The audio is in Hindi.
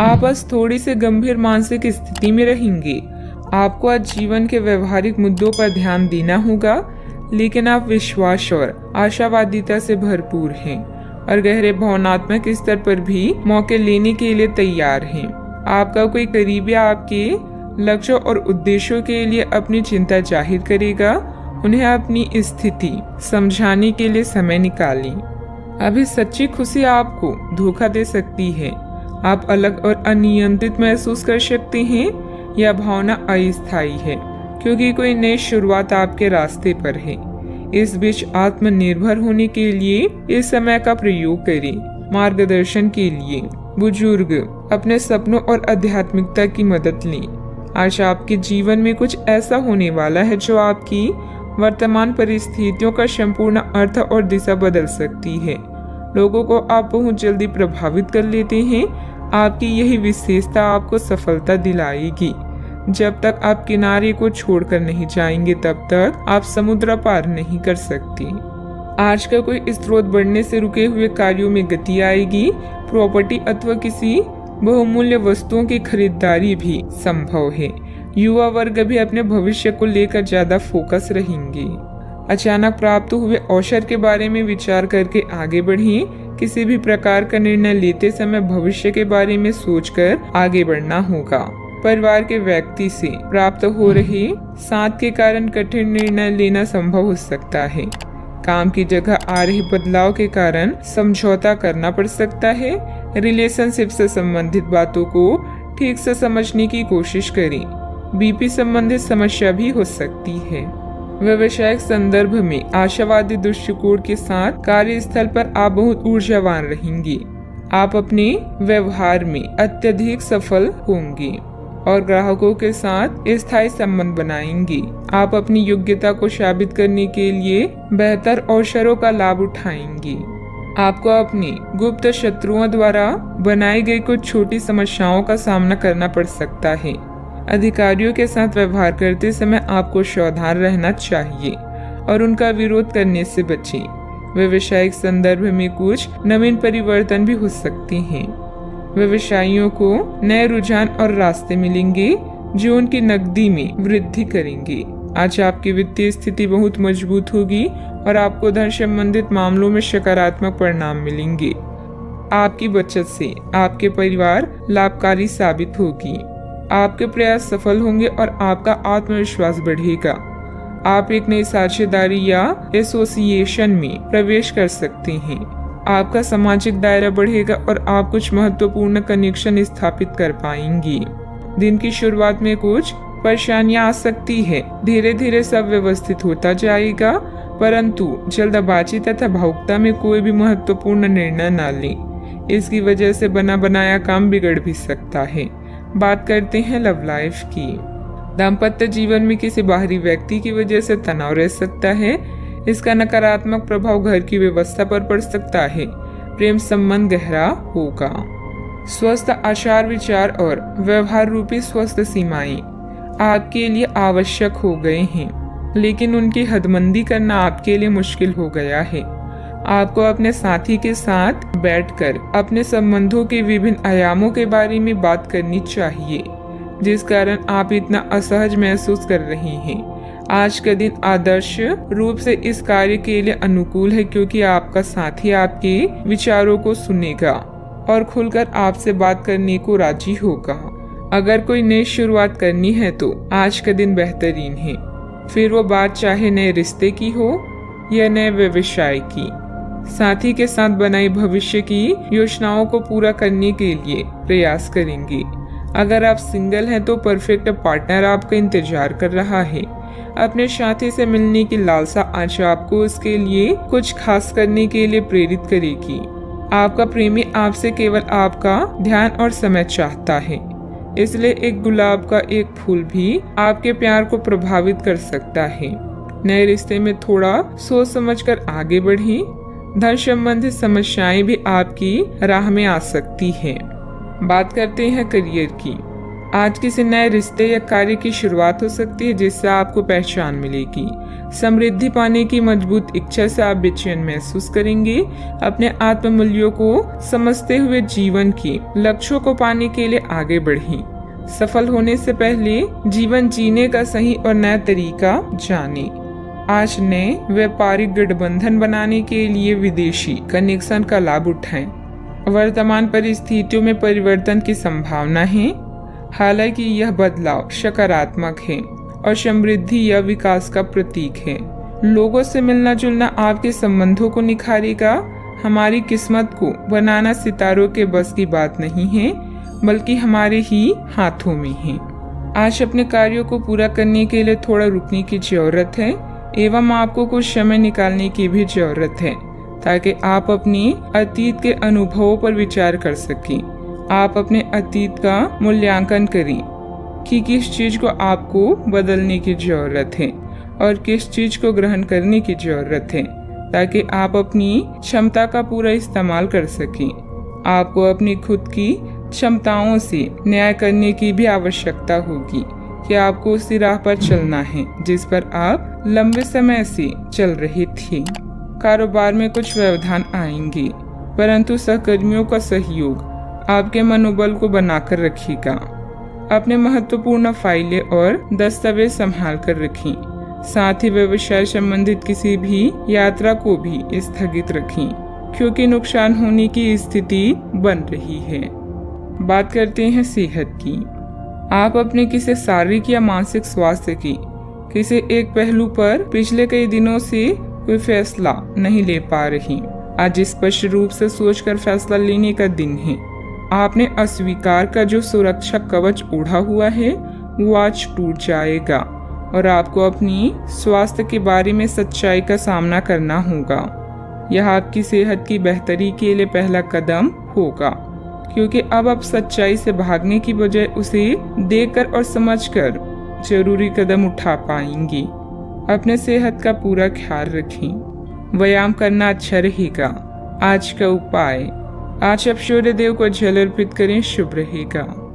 आप आज थोड़ी सी गंभीर मानसिक स्थिति में रहेंगे। आपको आज जीवन के व्यवहारिक मुद्दों पर ध्यान देना होगा, लेकिन आप विश्वास और आशावादिता से भरपूर हैं और गहरे भावनात्मक स्तर पर भी मौके लेने के लिए तैयार हैं। आपका कोई करीबी आपके लक्ष्यों और उद्देश्यों के लिए अपनी चिंता जाहिर करेगा। उन्हें अपनी स्थिति समझाने के लिए समय निकालें। अभी सच्ची खुशी आपको धोखा दे सकती है। आप अलग और अनियंत्रित महसूस कर सकते हैं। यह भावना अस्थायी है क्योंकि कोई नई शुरुआत आपके रास्ते पर है। इस बीच आत्मनिर्भर होने के लिए इस समय का प्रयोग करें। मार्गदर्शन के लिए बुजुर्ग अपने सपनों और आध्यात्मिकता की मदद लें। आज आपके जीवन में कुछ ऐसा होने वाला है जो आपकी वर्तमान परिस्थितियों का संपूर्ण अर्थ और दिशा बदल सकती है। लोगों को आप बहुत जल्दी प्रभावित कर लेते हैं। आपकी यही विशेषता आपको सफलता दिलाएगी। जब तक आप किनारे को छोड़कर नहीं जाएंगे तब तक आप समुद्र पार नहीं कर सकते। आज का कोई स्रोत बढ़ने से रुके हुए कार्यों में गति आएगी। प्रॉपर्टी अथवा किसी बहुमूल्य वस्तुओं की खरीदारी भी संभव है। युवा वर्ग भी अपने भविष्य को लेकर ज्यादा फोकस रहेंगे। अचानक प्राप्त हुए अवसर के बारे में विचार करके आगे बढ़ें। किसी भी प्रकार का निर्णय लेते समय भविष्य के बारे में सोचकर आगे बढ़ना होगा। परिवार के व्यक्ति से प्राप्त हो रहे साथ के कारण कठिन निर्णय लेना संभव हो सकता है। काम की जगह आ रहे बदलाव के कारण समझौता करना पड़ सकता है। रिलेशनशिप से संबंधित बातों को ठीक से समझने की कोशिश करें। बीपी संबंधित समस्या भी हो सकती है। व्यवसायिक संदर्भ में आशावादी दृष्टिकोण के साथ कार्यस्थल पर आप बहुत ऊर्जावान रहेंगे। आप अपने व्यवहार में अत्यधिक सफल होंगे और ग्राहकों के साथ स्थायी संबंध बनाएंगे। आप अपनी योग्यता को साबित करने के लिए बेहतर अवसरों का लाभ उठाएंगे। आपको अपने गुप्त शत्रुओं द्वारा बनाई गई कुछ छोटी समस्याओं का सामना करना पड़ सकता है। अधिकारियों के साथ व्यवहार करते समय आपको सावधान रहना चाहिए और उनका विरोध करने से बचें। व्यवसायिक संदर्भ में कुछ नवीन परिवर्तन भी हो सकते हैं। व्यवसायियों को नए रुझान और रास्ते मिलेंगे जो उनकी नकदी में वृद्धि करेंगे। आज आपकी वित्तीय स्थिति बहुत मजबूत होगी और आपको धन संबंधित मामलों में सकारात्मक परिणाम मिलेंगे। आपकी बचत से आपके परिवार लाभकारी साबित होगी। आपके प्रयास सफल होंगे और आपका आत्मविश्वास बढ़ेगा। आप एक नई साझेदारी या एसोसिएशन में प्रवेश कर सकते हैं। आपका सामाजिक दायरा बढ़ेगा और आप कुछ महत्वपूर्ण कनेक्शन स्थापित कर पाएंगे। दिन की शुरुआत में कुछ परेशानियां आ सकती है। धीरे धीरे सब व्यवस्थित होता जाएगा, परंतु जल्दबाजी तथा भावुकता में कोई भी महत्वपूर्ण निर्णय न लें। इसकी वजह से बना बनाया काम बिगड़ भी सकता है। बात करते हैं लव लाइफ की। दाम्पत्य जीवन में किसी बाहरी व्यक्ति की वजह से तनाव रह सकता है। इसका नकारात्मक प्रभाव घर की व्यवस्था पर पड़ सकता है। प्रेम संबंध गहरा होगा। स्वस्थ आचार विचार और व्यवहार रूपी स्वस्थ सीमाएं आपके लिए आवश्यक हो गए हैं, लेकिन उनकी हदबंदी करना आपके लिए मुश्किल हो गया है। आपको अपने साथी के साथ बैठकर अपने संबंधों के विभिन्न आयामों के बारे में बात करनी चाहिए, जिस कारण आप इतना असहज महसूस कर रहे हैं। आज का दिन आदर्श रूप से इस कार्य के लिए अनुकूल है क्योंकि आपका साथी आपके विचारों को सुनेगा और खुलकर आपसे बात करने को राजी होगा। अगर कोई नई शुरुआत करनी है तो आज का दिन बेहतरीन है। फिर वो बात चाहे नए रिश्ते की हो या नए व्यवसाय की। साथी के साथ बनाई भविष्य की योजनाओं को पूरा करने के लिए प्रयास करेंगे। अगर आप सिंगल हैं तो परफेक्ट पार्टनर आपका इंतजार कर रहा है। अपने साथी से मिलने की लालसा आज आपको उसके लिए कुछ खास करने के लिए प्रेरित करेगी। आपका प्रेमी आपसे केवल आपका ध्यान और समय चाहता है, इसलिए एक गुलाब का एक फूल भी आपके प्यार को प्रभावित कर सकता है। नए रिश्ते में थोड़ा सोच समझकर आगे बढ़ें। धन संबंधित समस्याएं भी आपकी राह में आ सकती हैं। बात करते हैं करियर की। आज किसी नए रिश्ते या कार्य की शुरुआत हो सकती है जिससे आपको पहचान मिलेगी। समृद्धि पाने की मजबूत इच्छा से आप बेचैन महसूस करेंगे। अपने आत्म मूल्यों को समझते हुए जीवन के लक्ष्यों को पाने के लिए आगे बढ़ें। सफल होने से पहले जीवन जीने का सही और नया तरीका जानें। आज नए व्यापारिक गठबंधन बनाने के लिए विदेशी कनेक्शन का लाभ उठाएं। वर्तमान परिस्थितियों में परिवर्तन की संभावना है, हालांकि यह बदलाव सकारात्मक है और समृद्धि या विकास का प्रतीक है। लोगों से मिलना जुलना आपके संबंधों को निखारेगा। हमारी किस्मत को बनाना सितारों के बस की बात नहीं है, बल्कि हमारे ही हाथों में है। आज अपने कार्यों को पूरा करने के लिए थोड़ा रुकने की जरूरत है एवं आपको कुछ समय निकालने की भी जरूरत है, ताकि आप अपने अतीत के अनुभवों पर विचार कर सकें। आप अपने अतीत का मूल्यांकन करें कि किस चीज को आपको बदलने की जरूरत है और किस चीज को ग्रहण करने की जरूरत है, ताकि आप अपनी क्षमता का पूरा इस्तेमाल कर सकें। आपको अपनी खुद की क्षमताओं से न्याय करने की भी आवश्यकता होगी कि आपको उसी राह पर चलना है जिस पर आप लंबे समय से चल रहे थे। कारोबार में कुछ व्यवधान आएंगे, परंतु सहकर्मियों का सहयोग आपके मनोबल को बनाकर रखेगा। अपने महत्वपूर्ण फाइलें और दस्तावेज संभाल कर रखें। साथ ही व्यवसाय संबंधित किसी भी यात्रा को भी स्थगित रखें, क्योंकि नुकसान होने की स्थिति बन रही है। बात करते हैं सेहत की। आप अपने किसी शारीरिक या मानसिक स्वास्थ्य की किसी एक पहलू पर पिछले कई दिनों से कोई फैसला नहीं ले पा रही। आज स्पष्ट रूप से सोचकर फैसला लेने का दिन है। आपने अस्वीकार का जो सुरक्षा कवच ओढ़ा हुआ है वो आज टूट जाएगा और आपको अपनी स्वास्थ्य के बारे में सच्चाई का सामना करना होगा। यह आपकी सेहत की बेहतरी के लिए पहला कदम होगा, क्योंकि अब आप सच्चाई से भागने की बजाय उसे देखकर और समझकर जरूरी कदम उठा पाएंगे। अपने सेहत का पूरा ख्याल रखें। व्यायाम करना अच्छा रहेगा। आज का उपाय, आज आप सूर्य देव को जल अर्पित करें, शुभ रहेगा।